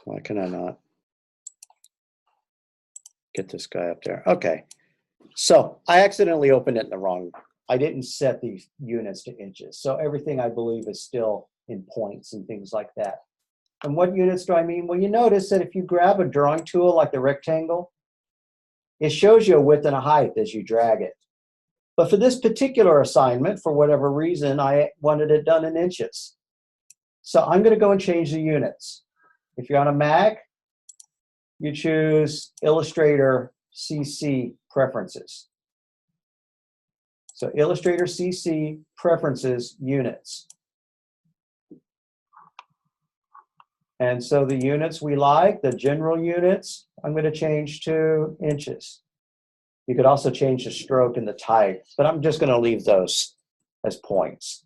Why can I not get this guy up there? Okay. So I accidentally opened it in the wrong. I didn't set the units to inches. So everything I believe is still in points and things like that. And what units do I mean? Well, you notice that if you grab a drawing tool like the rectangle, it shows you a width and a height as you drag it. But for this particular assignment, for whatever reason, I wanted it done in inches. So I'm going to go and change the units. If you're on a Mac, you choose Illustrator CC Preferences. So Illustrator CC Preferences Units. And so the units we like, the general units, I'm going to change to inches. You could also change the stroke and the type, but I'm just going to leave those as points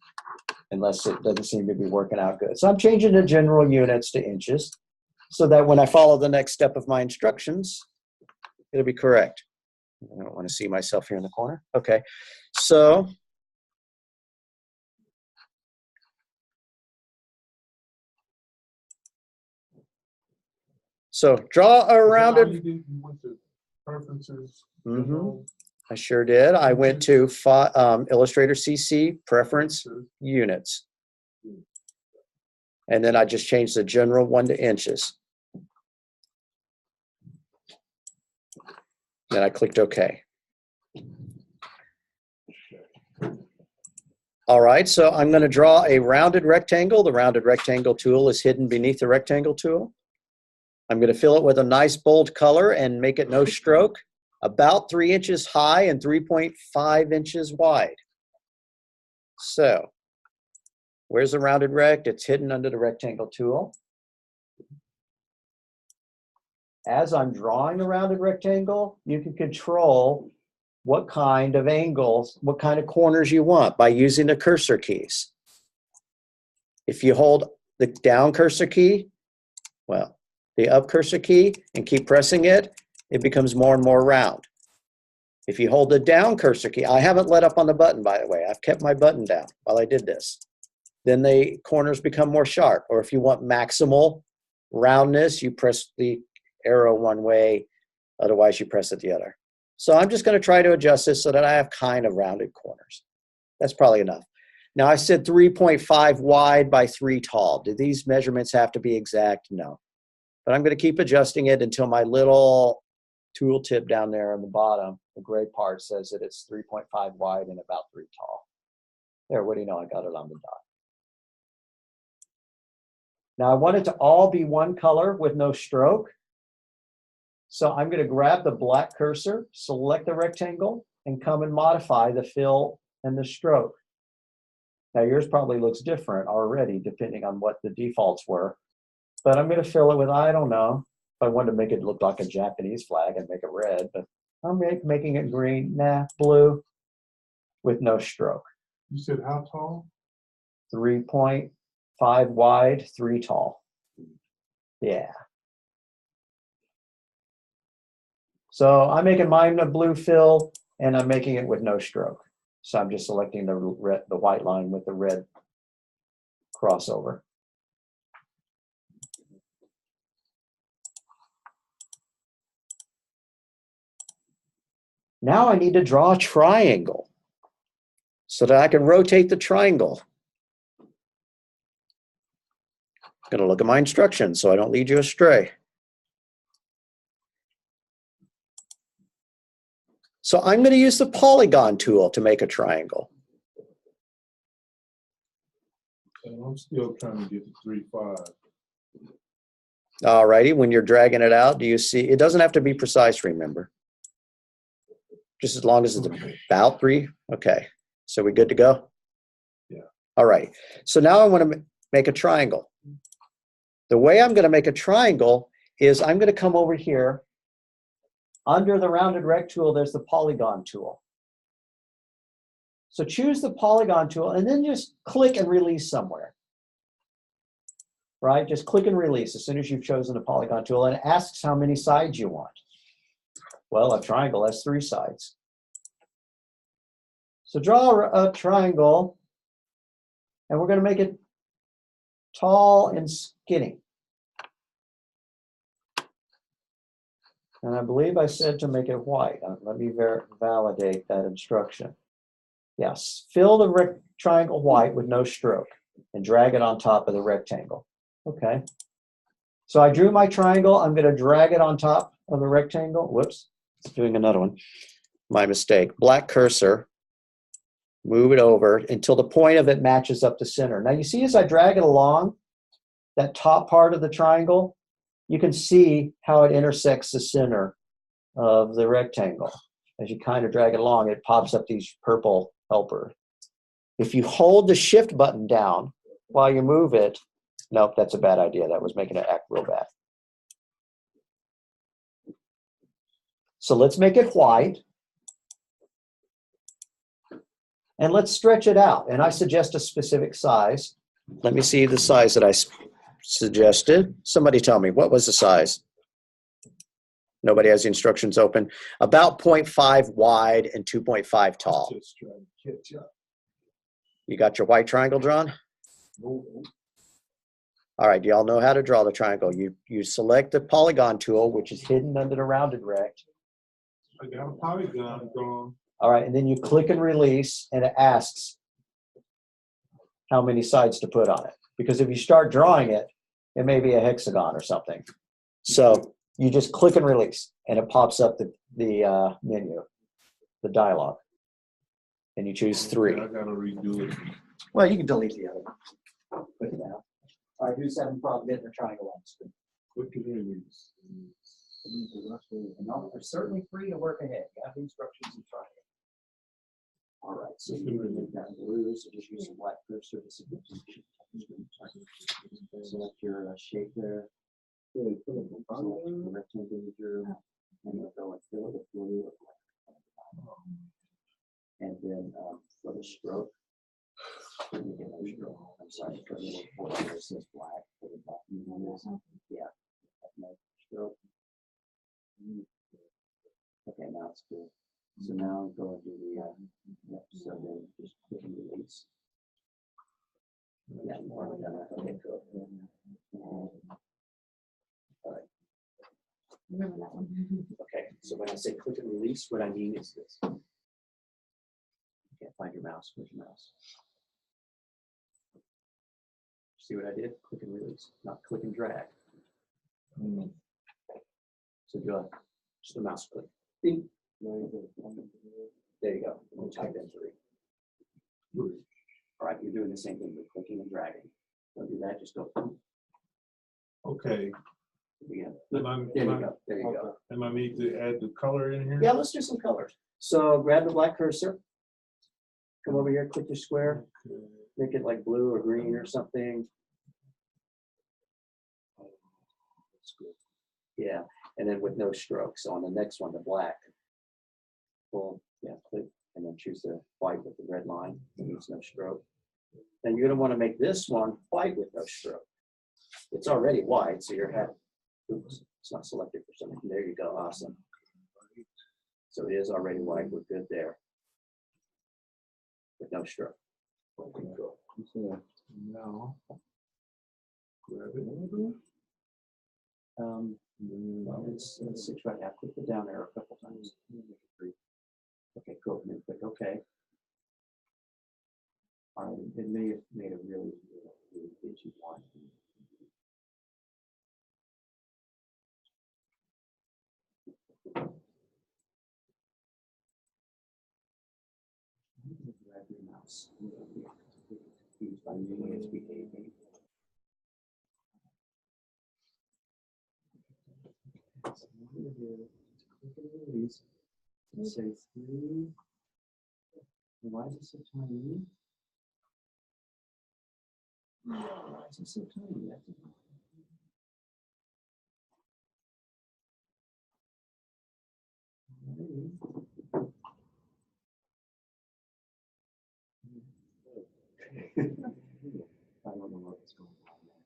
unless it doesn't seem to be working out good. So I'm changing the general units to inches so that when I follow the next step of my instructions, it'll be correct. I don't want to see myself here in the corner. Okay, so draw a rounded. You went to preferences. I sure did. I went to Illustrator CC Preference Units. And then I just changed the general one to inches. Then I clicked OK. All right, so I'm going to draw a rounded rectangle. The rounded rectangle tool is hidden beneath the rectangle tool. I'm going to fill it with a nice bold color and make it no stroke, about 3 inches high and 3.5 inches wide. So where's the rounded rect? It's hidden under the rectangle tool. As I'm drawing a rounded rectangle, you can control what kind of angles, what kind of corners you want by using the cursor keys. If you hold the down cursor key, well, the up cursor key and keep pressing it, it becomes more and more round. If you hold the down cursor key, I haven't let up on the button, by the way. I've kept my button down while I did this. Then the corners become more sharp. Or if you want maximal roundness, you press the arrow one way, otherwise you press it the other. So I'm just going to try to adjust this so that I have kind of rounded corners. That's probably enough. Now I said 3.5 wide by 3 tall. Do these measurements have to be exact? No. But I'm going to keep adjusting it until my little tool tip down there on the bottom, the gray part, says that it's 3.5 wide and about 3 tall. There, what do you know? I got it on the dot. Now I want it to all be one color with no stroke. So I'm going to grab the black cursor, select the rectangle, and come and modify the fill and the stroke. Now yours probably looks different already depending on what the defaults were. But I'm going to fill it with, I don't know, if I wanted to make it look like a Japanese flag and make it red, but I'm making it green, blue, with no stroke. You said how tall? 3.5 wide, 3 tall. Yeah. So I'm making mine a blue fill, and I'm making it with no stroke. So I'm just selecting the white line with the red crossover. Now I need to draw a triangle so that I can rotate the triangle. I'm going to look at my instructions so I don't lead you astray. So I'm going to use the polygon tool to make a triangle. And I'm still trying to get to 3.5. All righty, when you're dragging it out, do you see? It doesn't have to be precise, remember. Just as long as it's about 3. Okay, so we good to go? Yeah. All right, so now I want to make a triangle. The way I'm going to make a triangle is I'm going to come over here. Under the rounded rect tool, there's the polygon tool. So choose the polygon tool and then just click and release somewhere. Right? Just click and release as soon as you've chosen the polygon tool, and it asks how many sides you want. Well, a triangle has 3 sides. So draw a triangle, and we're going to make it tall and skinny. And I believe I said to make it white. Let me validate that instruction. Yes, fill the triangle white with no stroke and drag it on top of the rectangle. Okay. So I drew my triangle. I'm going to drag it on top of the rectangle. Whoops, doing another one. My mistake. Black cursor. Move it over until the point of it matches up to center. Now you see as I drag it along, that top part of the triangle, you can see how it intersects the center of the rectangle. As you kind of drag it along, it pops up these purple helper. If you hold the shift button down while you move it, nope, that's a bad idea. That was making it act real bad. So let's make it white. And let's stretch it out. And I suggest a specific size. Let me see the size that I suggested. Somebody tell me, what was the size? Nobody has the instructions open. About 0.5 wide and 2.5 tall. Just trying to catch up. You got your white triangle drawn? No, All right, y'all know how to draw the triangle. You select the polygon tool, which is hidden under the rounded rect. I got a polygon drawn. All right, and then you click and release, and it asks how many sides to put on it. Because if you start drawing it, it may be a hexagon or something. So you just click and release, and it pops up the menu, the dialog, and you choose 3. I gotta redo it. Well, you can delete the other one. Click it out. All right, who's having a problem getting the triangle on the screen? Quick and release. No, they're certainly free to work ahead. You have the instructions in front of you. All right, so you can make that blue, so just use some black cursor to select your shape there. Select the rectangle you drew, and you'll go and fill it with blue. And then for the stroke, I'm sorry, for the little border that says black, for the bottom one is, yeah, no stroke. Okay, now it's good. So now I'm going to do the, so then just click and release. Yeah, more than that. Okay, cool. All right. Remember that one. Okay, so when I say click and release, what I mean is this. You can't find your mouse. Where's your mouse? See what I did? Click and release, not click and drag. So do just a mouse click. Bing. There you go. We'll type in 3. All right, you're doing the same thing with clicking and dragging. Don't do that, just go. Okay. Again. Am I- There am you I- go. There you go. Am I need to add the color in here? Yeah, let's do some colors. So grab the black cursor. Come over here, click your square. Okay. Make it like blue or green or something. That's good. Yeah, and then with no stroke. So on the next one, the black. Well, yeah, click and then choose the white with the red line. It needs no stroke. And you're going to want to make this one white with no stroke. It's already white, so you're having. Oops, it's not selected for something. There you go. Awesome. So it is already white. We're good there. With no stroke. Okay, go. Now, grab it. Well, it's 6 right now. Click the down arrow a couple times. Okay, cool. And then click OK. All right, it may have made a really itchy one. Grab your mouse. Confused by the way it's behaving. So what I'm going to do is click and release and say 3. Why is it so tiny? Why is it so tiny? I don't know what's going on there.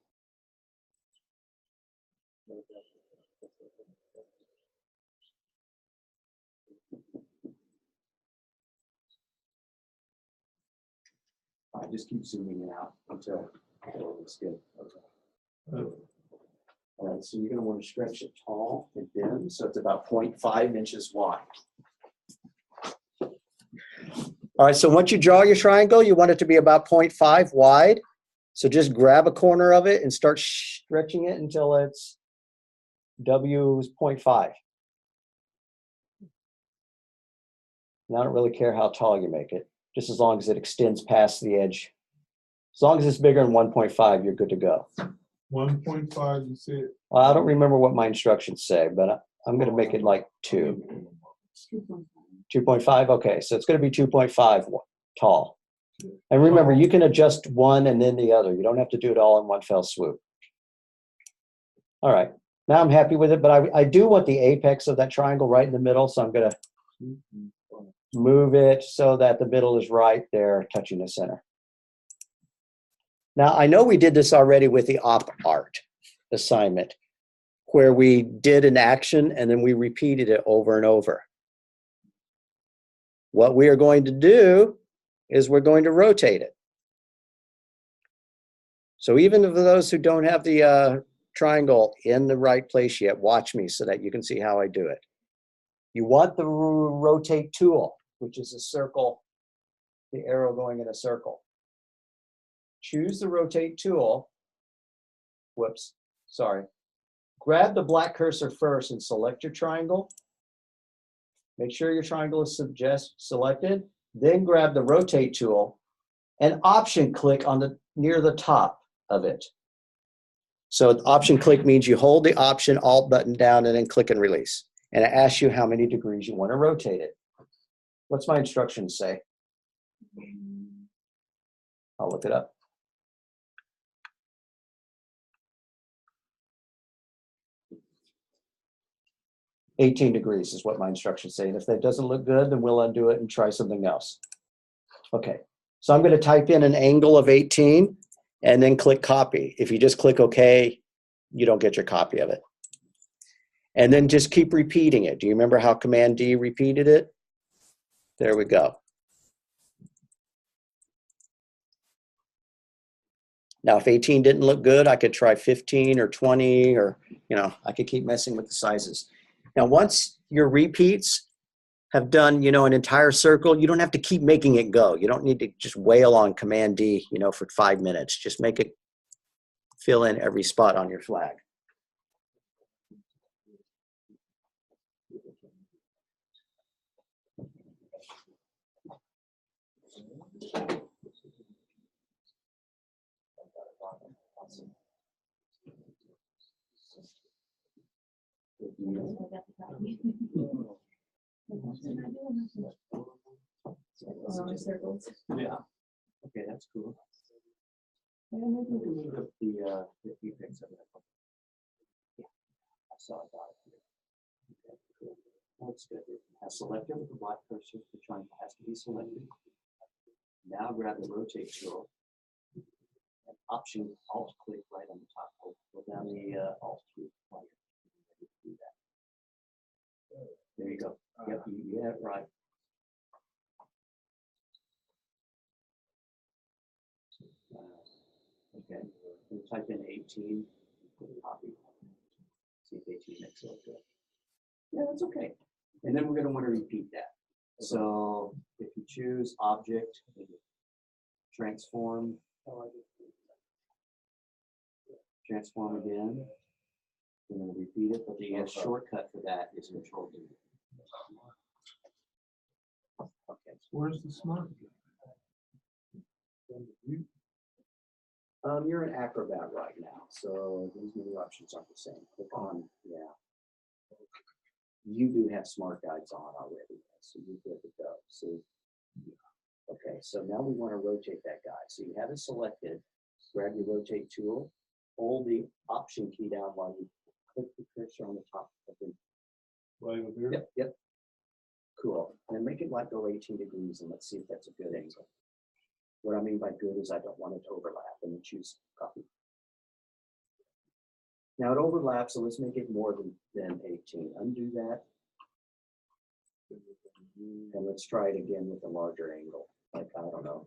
I just keep zooming it out until it looks good. Okay. All right, so you're going to want to stretch it tall and thin, so it's about 0.5 inches wide. All right, so once you draw your triangle, you want it to be about 0.5 wide. So just grab a corner of it and start stretching it until it's W is 0.5. And I don't really care how tall you make it, just as long as it extends past the edge. As long as it's bigger than 1.5, you're good to go. 1.5, you said? Well, I don't remember what my instructions say, but I'm going to make it like 2. 2.5, okay, so it's going to be 2.5 tall. And remember, you can adjust one and then the other. You don't have to do it all in one fell swoop. All right, now I'm happy with it, but I do want the apex of that triangle right in the middle, so I'm going to move it so that the middle is right there touching the center. Now, I know we did this already with the op art assignment, where we did an action and then we repeated it over and over. What we are going to do is we're going to rotate it. So even for those who don't have the triangle in the right place yet, watch me so that you can see how I do it. You want the rotate tool, which is a circle, the arrow going in a circle. Choose the rotate tool. Whoops, sorry. Grab the black cursor first and select your triangle. Make sure your triangle is selected. Then grab the rotate tool and option click on the near the top of it. So option click means you hold the option alt button down and then click and release. And it asks you how many degrees you want to rotate it. What's my instructions say? I'll look it up. "18 degrees is what my instructions say. And if that doesn't look good, then we'll undo it and try something else. Okay, so I'm going to type in an angle of 18 and then click copy. If you just click OK, you don't get your copy of it. And then just keep repeating it. Do you remember how Command D repeated it? There we go. Now, if 18 didn't look good, I could try 15 or 20, or, I could keep messing with the sizes. Now, once your repeats have done, an entire circle, you don't have to keep making it go. You don't need to just wail on Command D, for 5 minutes. Just make it fill in every spot on your flag. Circles. Yeah. Okay, that's cool. Look up the effects of it. Yeah, I saw it. Okay, cool. That's good. I selected with the black cursor. The triangle has to be selected. Now grab the rotate tool. And option alt click right on the top. Go down the alt key. Do that. There you go. Yep, you have it right. Okay, we'll type in 18, put a copy. See if 18 makes it look good. Yeah, that's okay. And then we're going to want to repeat that. So if you choose object, transform, transform again, we're going to repeat it, but the shortcut for that is Control D. Okay. Where's the smart? You're an Acrobat right now, so these menu options aren't the same. Click on, yeah. You do have smart guides on already, so you're good to go. See? Okay, so now we want to rotate that guy. So you have it selected, grab your rotate tool, hold the option key down while you click the cursor on the top of the. Right over here? Yep, yep. Cool. And make it like go 18 degrees, and let's see if that's a good angle. What I mean by good is I don't want it to overlap, and then choose copy. Now it overlaps, so let's make it more than 18. Undo that. And let's try it again with a larger angle, like, I don't know,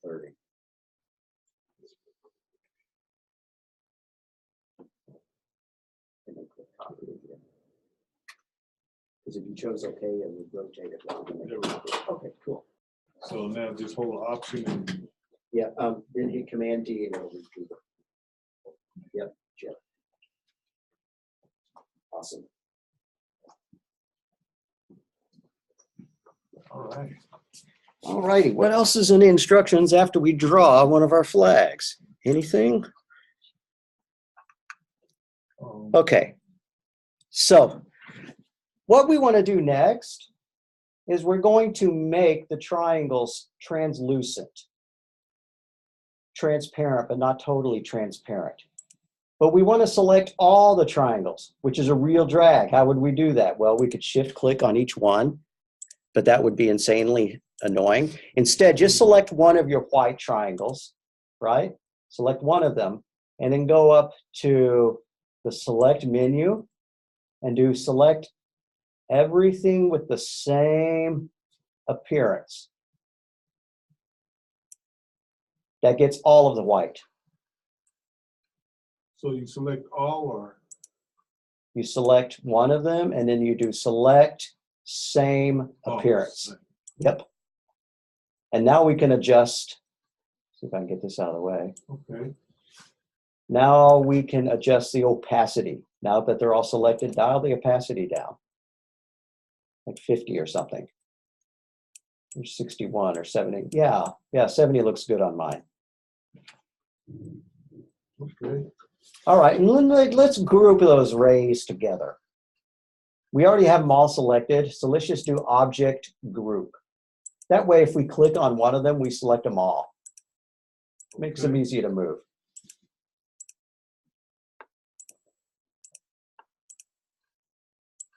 30. Because if you chose OK, it would rotate it. There we go. Okay, cool. So now just hold Option and Yeah, then hit Command D and it'll repeat it. Yep, Jeff. Awesome. all right. All righty, what else is in the instructions after we draw one of our flags? Anything? Okay, so what we want to do next is we're going to make the triangles translucent, transparent, but not totally transparent. But we want to select all the triangles, which is a real drag. How would we do that? Well, we could shift click on each one, but that would be insanely annoying. Instead, just select one of your white triangles, right? Select one of them, and then go up to the select menu and do select everything with the same appearance. That gets all of the white. So you select all, or You select one of them and then you do select same appearance. same. Yep. And now we can adjust. See if I can get this out of the way. Okay. Now we can adjust the opacity. Now that they're all selected, dial the opacity down. Like 50 or something. Or 61 or 70. Yeah, 70 looks good on mine. Okay. All right, and let's group those rays together. We already have them all selected, so let's just do object group. That way, if we click on one of them, we select them all. Makes them easier to move.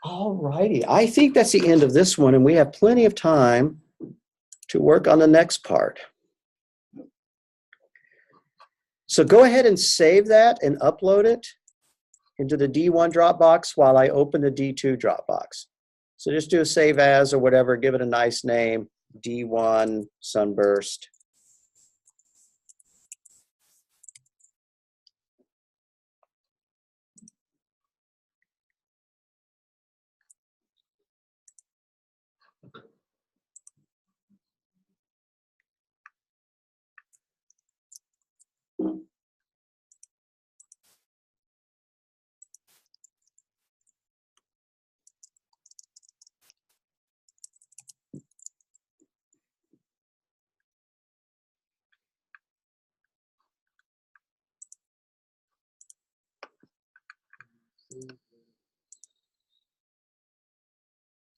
All righty, I think that's the end of this one, and we have plenty of time to work on the next part. So go ahead and save that and upload it into the D1 Dropbox while I open the D2 Dropbox. So just do a save as or whatever, give it a nice name, D1 Sunburst.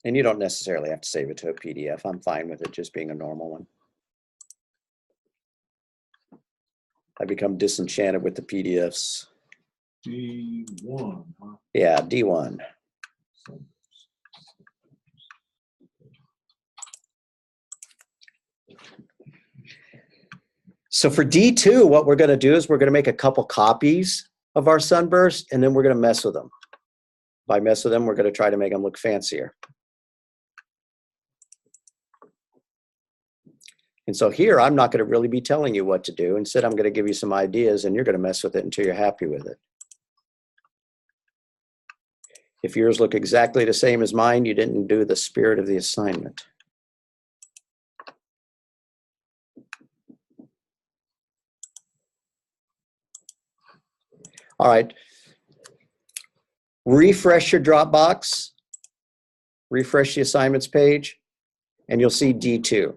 And you don't necessarily have to save it to a PDF. I'm fine with it just being a normal one. I become disenchanted with the PDFs. D1, huh? Yeah, D1. So for D2, what we're going to do is we're going to make a couple copies of our Sunburst, and then we're going to mess with them. By mess with them, we're going to try to make them look fancier. And so here, I'm not going to really be telling you what to do. Instead, I'm going to give you some ideas, and you're going to mess with it until you're happy with it. If yours look exactly the same as mine, you didn't do the spirit of the assignment. All right. Refresh your Dropbox. Refresh the assignments page, and you'll see D2.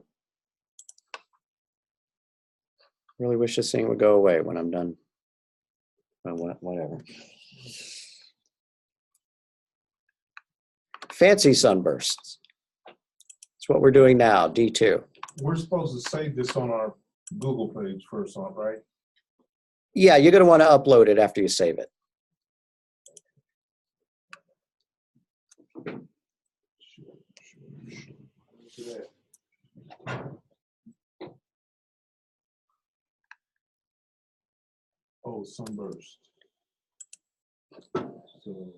Really wish this thing would go away when I'm done. Well, whatever. Fancy sunbursts. That's what we're doing now, D2. We're supposed to save this on our Google page first, right? Yeah, you're going to want to upload it after you save it. Oh, Sunburst. So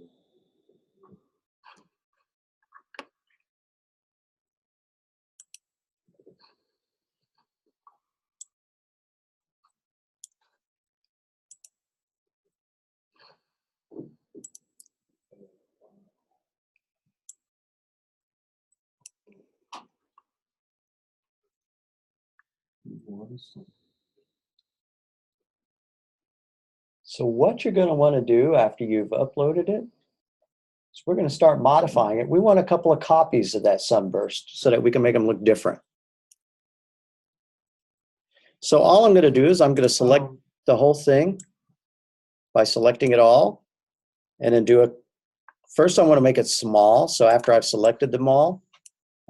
So what you're going to want to do after you've uploaded it is we're going to start modifying it. We want a couple of copies of that sunburst so that we can make them look different. So all I'm going to do is I'm going to select the whole thing by selecting it all and then first I want to make it small. So after I've selected them all,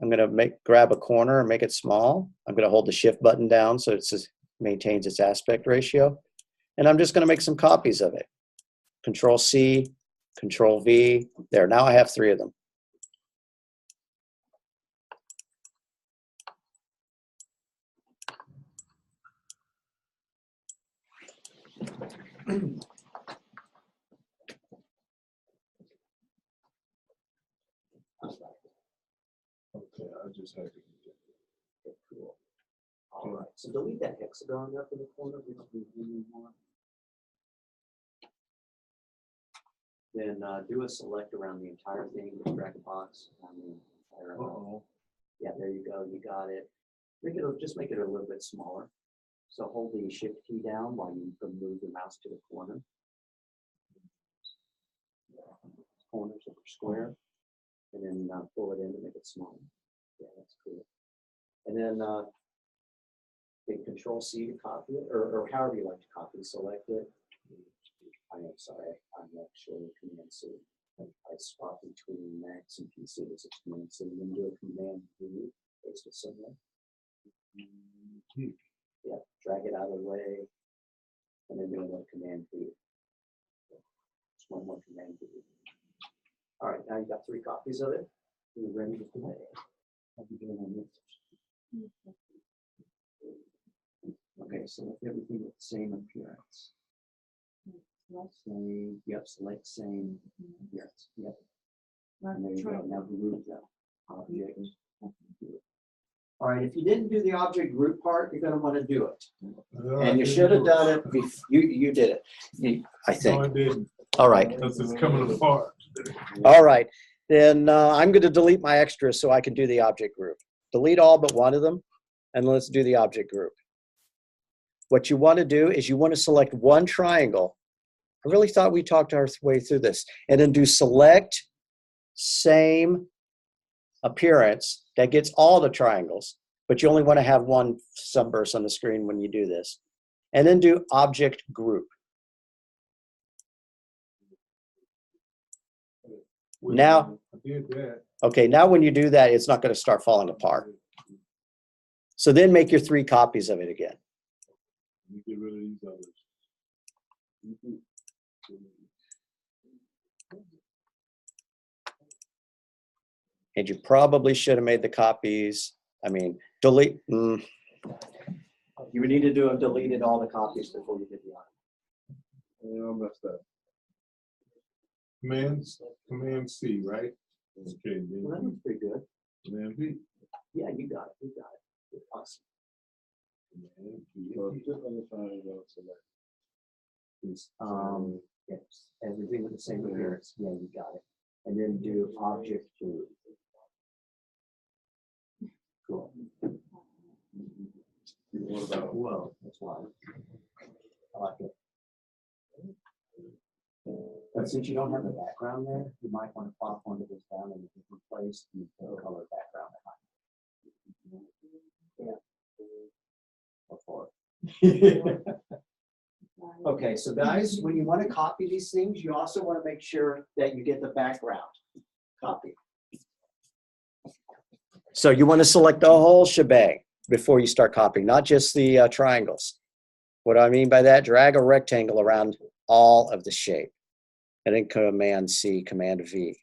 I'm going to grab a corner and make it small. I'm going to hold the shift button down so it maintains its aspect ratio. And I'm just going to make some copies of it. Control C, Control V. There, now I have 3 of them. Okay, I just had to get it. Cool. All right, so delete that hexagon up in the corner. Then do a select around the entire thing, the drag box. Yeah, there you go. You got it. Just make it a little bit smaller. So hold the shift key down while you move the mouse to the corner. Corners of the square, and then pull it in to make it smaller. Yeah, that's cool. And then hit Control C to copy it, or however you like to copy. Select it. I am sorry, I'm actually Command C. I swap between Macs and PCs. It's Command C. Then do a Command V, paste it somewhere. Yeah, drag it out of the way, and then do another Command V. Just one more Command V. All right, now you got 3 copies of it. You're ready to play. How you doing on this? Okay, select everything with the same appearance. Same, yep, select same appearance. Yep. And there you go. Now group them. Object. All right, if you didn't do the object group part, you're going to want to do it. And you should have done it before you did it. I think. No, I didn't. All right. Because it's coming apart. All right. Then I'm going to delete my extras so I can do the object group. Delete all but one of them, and let's do the object group. What you want to do is you want to select one triangle. I really thought we talked our way through this. And then do select same appearance. That gets all the triangles, but you only want to have one sunburst on the screen when you do this. And then do object group. Now, I did that. okay, now when you do that, it's not going to start falling apart. So then make your 3 copies of it again. You get rid of these others. And you probably should have made the copies. I mean, delete. You would need to do have deleted all the copies before you did the other. Yeah, I messed up. Command C, right? Okay. Well, that was pretty good. Command V. Yeah, you got it. You got it. Awesome. Yes, everything with the same appearance. Yeah, you got it. And then do object group. Cool. What about? Whoa, that's wild. I like it. But since you don't have the background there, you might want to pop one of those down in a different place and put a color background behind it. Yeah. Before. Okay, so guys, when you want to copy these things, you also want to make sure that you get the background copy. So you want to select the whole shebang before you start copying, not just the triangles. What do I mean by that? Drag a rectangle around all of the shape. And then Command C, Command V.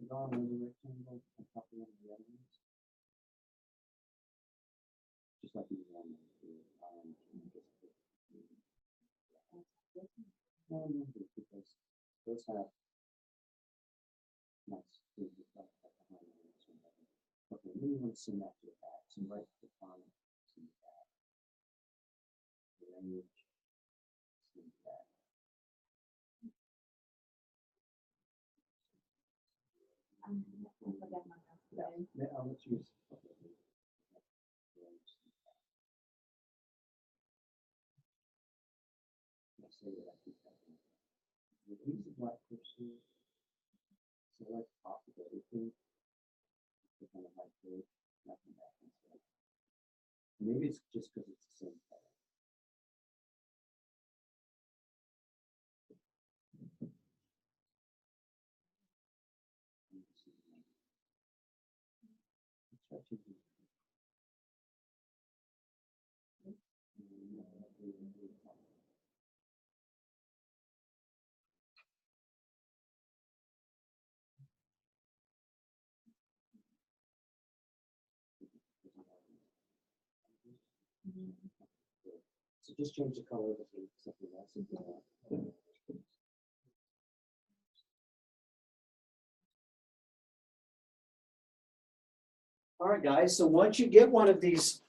Draw another rectangle on top of one of the other ones. Just like you did on the because those have nice things behind them. Okay, then you want to send that to the back. So right to the front, send it back. Range, send it back. Yeah, let's use. Let's say that I keep that in. Use the black cursor. Select top of everything. Click on the right page, nothing back instead. Maybe it's just because it's the same color. So just change the color of the page, something else if you want. All right, guys, so once you get one of these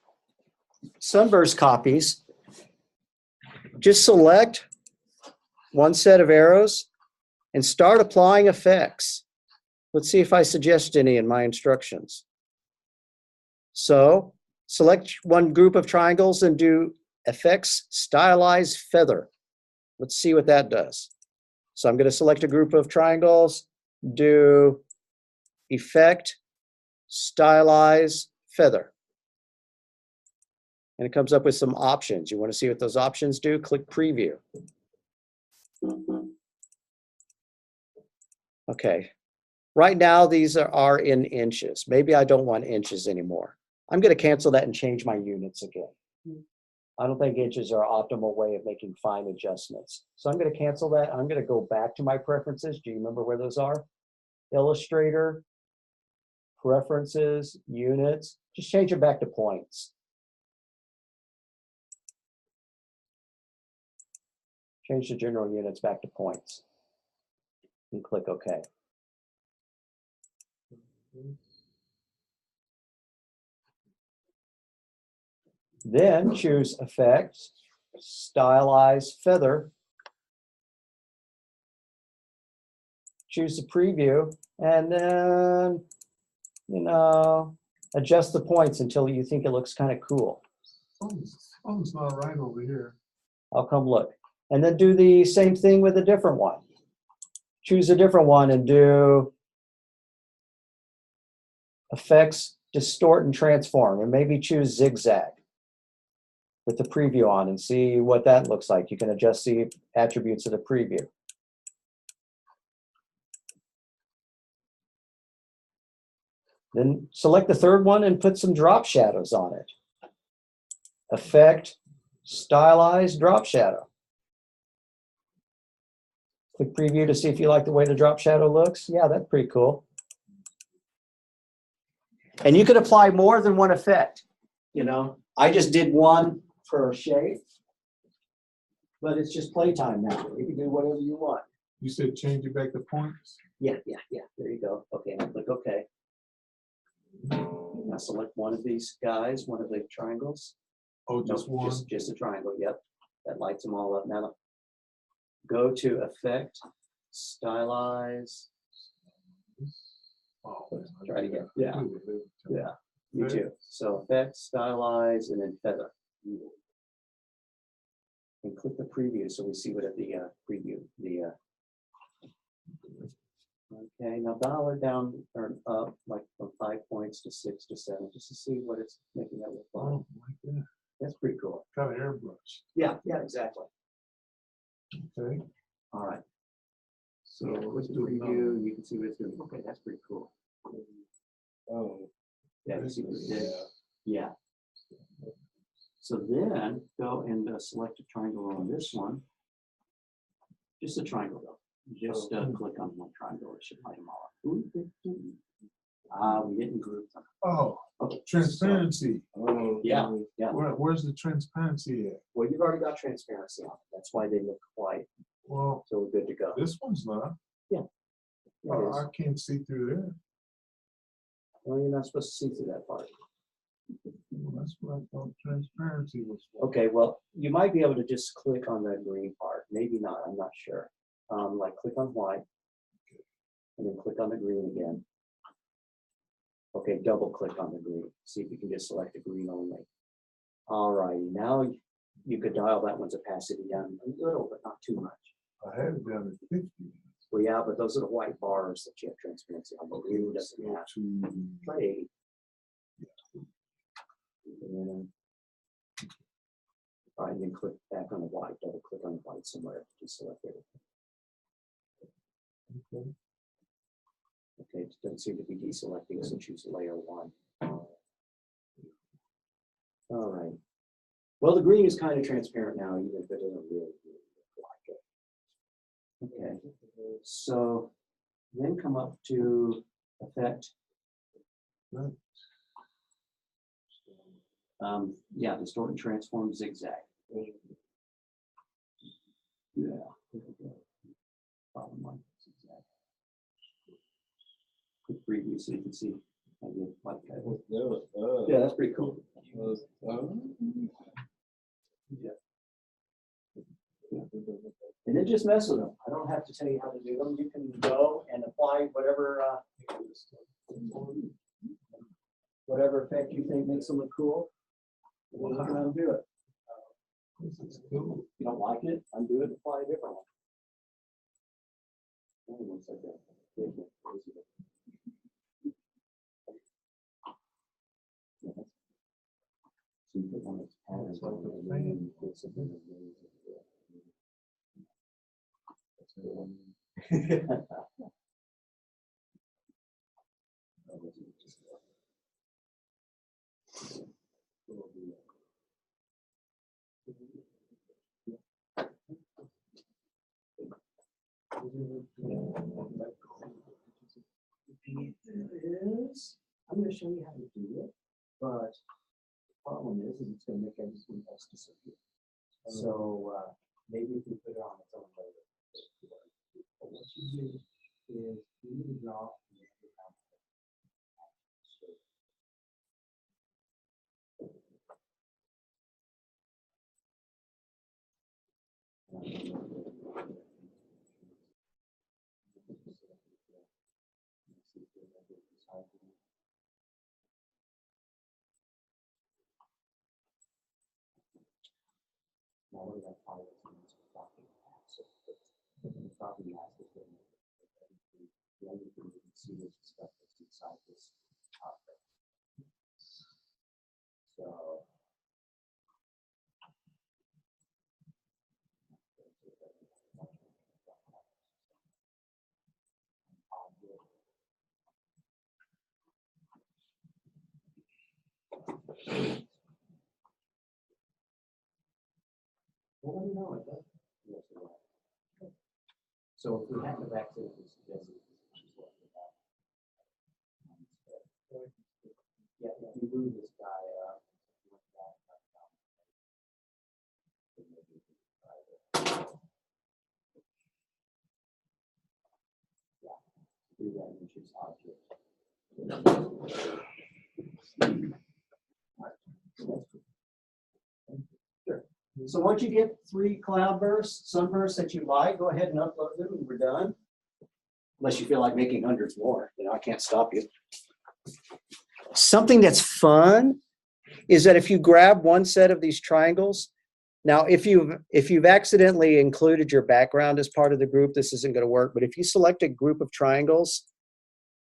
Sunburst copies, just select one set of arrows and start applying effects. Let's see if I suggest any in my instructions. So select one group of triangles and do effects stylize feather. Let's see what that does. So I'm going to select a group of triangles, do effect stylize feather. And it comes up with some options. You want to see what those options do? Click preview. Okay. Right now, these are in inches. Maybe I don't want inches anymore. I'm going to cancel that and change my units again. I don't think inches are an optimal way of making fine adjustments. So I'm going to cancel that. I'm going to go back to my preferences. Do you remember where those are? Illustrator, preferences, units. Just change it back to points. Change the general units back to points. And click OK. Then choose Effects, Stylize Feather. Choose the preview, and then, adjust the points until you think it looks kind of cool. Something's not right over here. I'll come look. And then do the same thing with a different one. Choose a different one and do Effects, Distort and Transform, and maybe choose Zigzag with the preview on and see what that looks like. You can adjust the attributes of the preview. Then select the third one and put some drop shadows on it. Effect, Stylize, Drop Shadow. Click preview to see if you like the way the drop shadow looks. Yeah, that's pretty cool. And you could apply more than one effect. I just did one per shape, but it's just playtime now. You can do whatever you want. You said change it back to points? Yeah. There you go. Okay, now click OK. Now select one of these guys, one of the triangles. Oh, just one? Just a triangle, yep. That lights them all up. Now go to Effect, Stylize. Oh, Try it again. Yeah, me too. So Effect, Stylize, and then Feather. And click the preview so we see what at the preview. Okay, now dial it down or up like from 5 points to 6 to 7 just to see what it's making that look like. Oh, like that. That's pretty cool. Kind of airbrush. Yeah, exactly. Okay. All right. So Let's do preview. You can see what it's doing. Okay, that's pretty cool. Oh. Yeah, you see what it did? Yeah. So then go and select a triangle on this one. Just a triangle though. Just click on one triangle, it should light them all up. We didn't group them. Oh, Okay, transparency. Yeah, yeah. Where's the transparency at? Well, you've already got transparency on it. That's why they look white. Well, So we're good to go. this one's not. It Oh, is. I can't see through there. Well, you're not supposed to see through that part. Well, that's what I thought transparency was for. Okay, well, you might be able to just click on the green part. Maybe not, I'm not sure. Like click on white and then click on the green again. Okay, double click on the green. See if you can just select the green only. All righty, now you could dial that one's opacity down a little, but not too much. I had it down at 50. Well, yeah, but those are the white bars that you have transparency on. The green Let's doesn't go have. to Play. And then, all right, and then click back on the white, double click on the white somewhere to select everything. Okay, it doesn't seem to be deselecting, so choose layer 1. All right. Well, the green is kind of transparent now, even if it doesn't really look like it. Okay, so then come up to effect. Right. Yeah, distort and transform zigzag. Yeah. Bottom line, zigzag. Quick preview so you can see. I did like that. Yeah, that's pretty cool. Yeah. And then just mess with them. I don't have to tell you how to do them. You can go and apply whatever effect you think makes them look cool. We'll look around and do it. This is cool. If you don't like it, undo it and apply a different one. Oh, it looks like that. Yeah, that's- So you put one that's patterns It's like on a it, and fan. then you put something that moves it. That's cool. Oh, that's interesting. I'm going to show you how to do it, but the problem is it's going to make everything else disappear. So maybe if you put it on its own later. But what you do is you draw now what did I call it? It's property tax. The property tax is going to the only thing you can see is the stuff that's inside this object. So well, let me know it does. Yes, it will. So if we have to back to this, yeah, if you move this guy up, yeah, do that and choose object. Sure. So once you get 3 sunbursts that you like, go ahead and upload them and we're done. Unless you feel like making hundreds more, I can't stop you. Something that's fun is that if you grab one set of these triangles, now if you've accidentally included your background as part of the group, this isn't going to work. But if you select a group of triangles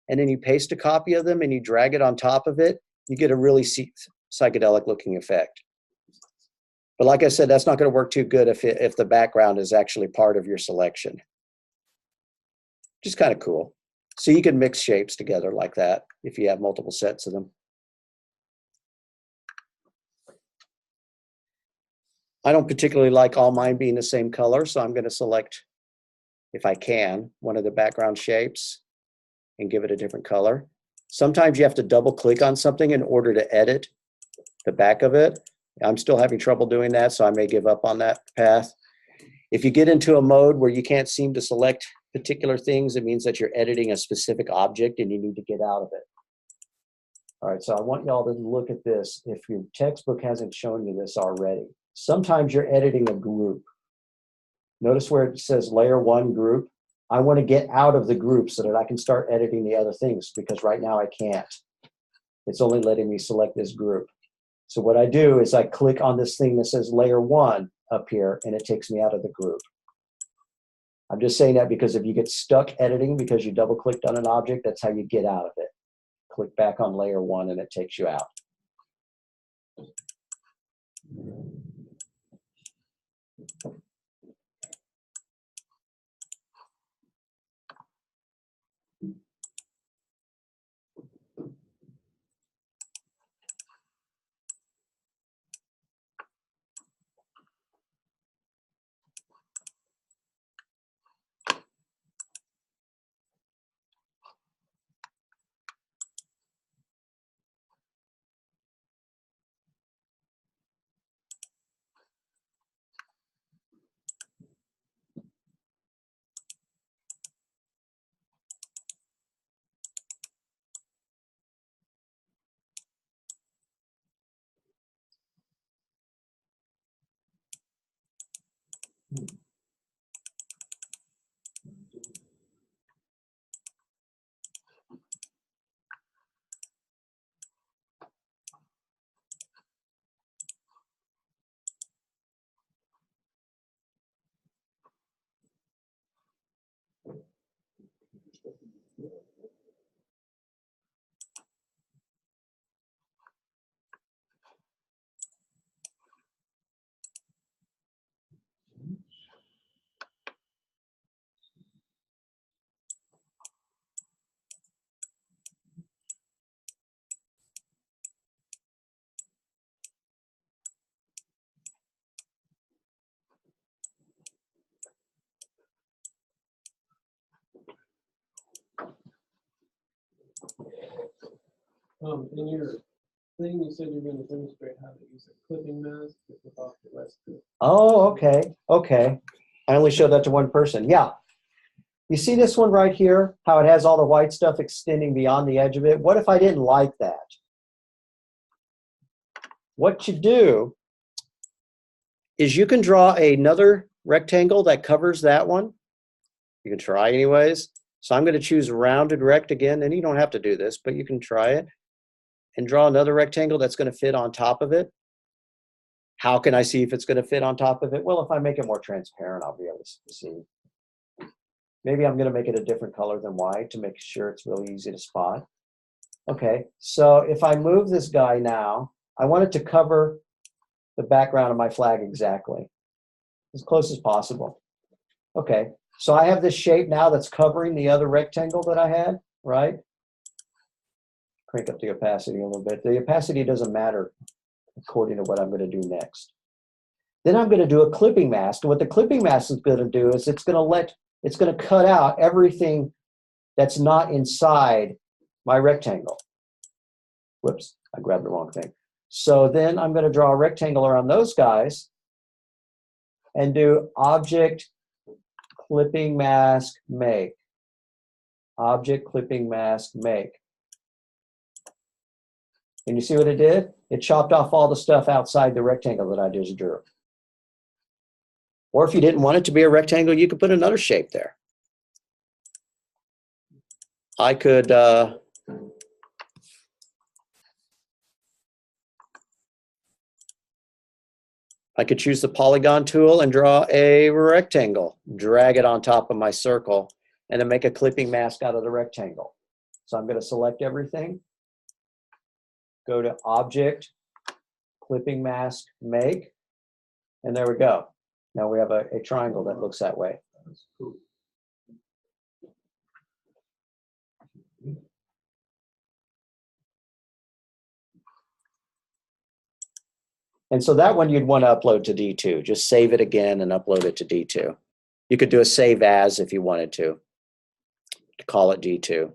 and then you paste a copy of them and you drag it on top of it, you get a really psychedelic looking effect. But like I said, that's not going to work too good if the background is actually part of your selection. Just kind of cool. So you can mix shapes together like that if you have multiple sets of them. I don't particularly like all mine being the same color, so I'm going to select if I can, one of the background shapes and give it a different color. Sometimes you have to double click on something in order to edit the back of it. I'm still having trouble doing that, so I may give up on that path. If you get into a mode where you can't seem to select particular things, it means that you're editing a specific object and you need to get out of it. All right, so I want y'all to look at this if your textbook hasn't shown you this already. Sometimes you're editing a group. Notice where it says layer 1 group. I want to get out of the group so that I can start editing the other things, because right now I can't. It's only letting me select this group. So what I do is I click on this thing that says layer 1 up here, and it takes me out of the group. I'm just saying that because if you get stuck editing because you double clicked on an object, that's how you get out of it. Click back on layer 1 and it takes you out. In your thing, you said you're going to demonstrate how to use a clipping mask to clip off the rest of it. Oh, okay, okay. I only showed that to one person. Yeah. You see this one right here, how it has all the white stuff extending beyond the edge of it? What if I didn't like that? What you do is you can draw another rectangle that covers that one. You can try anyways. So I'm going to choose rounded rect again, and you don't have to do this, but you can try it. And draw another rectangle that's going to fit on top of it. How can I see if it's going to fit on top of it? Well, if I make it more transparent, I'll be able to see. Maybe I'm going to make it a different color than white to make sure it's really easy to spot. Okay, so if I move this guy now, I want it to cover the background of my flag exactly, as close as possible. Okay, so I have this shape now that's covering the other rectangle that I had, right? Crank up the opacity a little bit. The opacity doesn't matter according to what I'm going to do next. Then I'm going to do a clipping mask. And what the clipping mask is going to do is it's going to cut out everything that's not inside my rectangle. Whoops, I grabbed the wrong thing. So then I'm going to draw a rectangle around those guys and do object clipping mask make. Object clipping mask make. And you see what it did? It chopped off all the stuff outside the rectangle that I just drew. Or if you didn't want it to be a rectangle, you could put another shape there. I could choose the polygon tool and draw a rectangle, drag it on top of my circle, and then make a clipping mask out of the rectangle. So I'm going to select everything. Go to Object, Clipping Mask, Make, and there we go. Now we have a triangle that looks that way. That's cool. And so that one you'd want to upload to D2. Just save it again and upload it to D2. You could do a save as if you wanted to call it D2.